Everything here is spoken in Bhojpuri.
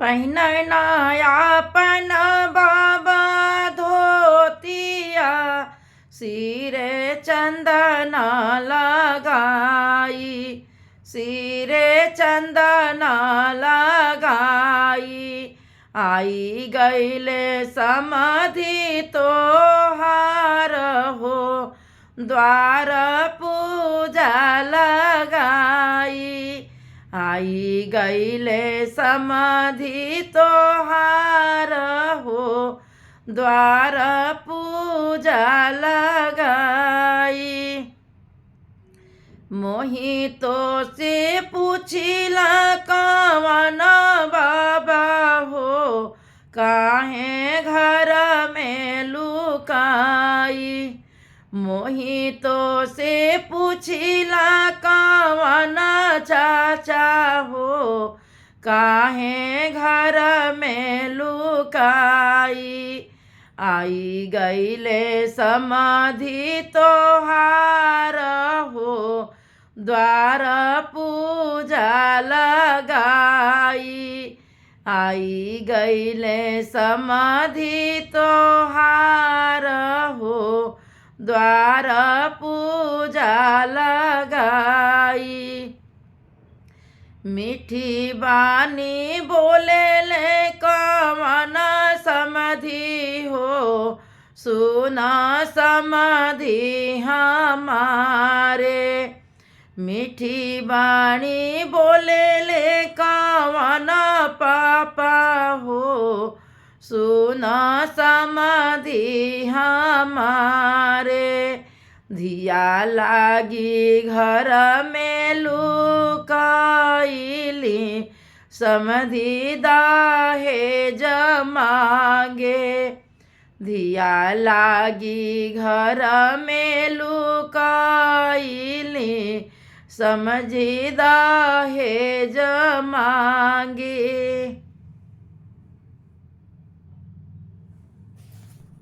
पहिनना आपन बाबा धोतिया, सिरे चंदना लगाई, सिरे चंदना लगाई। आई गईले समधि तोहार हो, द्वार पूजा लगाई। आई गईले समधि तोहार हो, द्वार पूजा लगाई। मोहि तो से पूछिला कवन बाबा हो, काहे घर में लुकाई। मोहि तो से पूछिला कवन चाचा हो, काहे घर में लुकाई। आई गईले समधि तोहार हो, द्वार पूजा लगाई। आई गईले समधि तोहार हो, द्वार पूजा लगाई। मीठी बानी बोले ले कवन समधि हो, सुना समधि हमारे। मीठी बानी बोले ले कवन पापा हो, सुना समधि हमारे। धिया लागी घर में लुकाईली, समधि दहेज मांगे। धिया लागी घर में लुकाईली, समझी दहेज मांगे।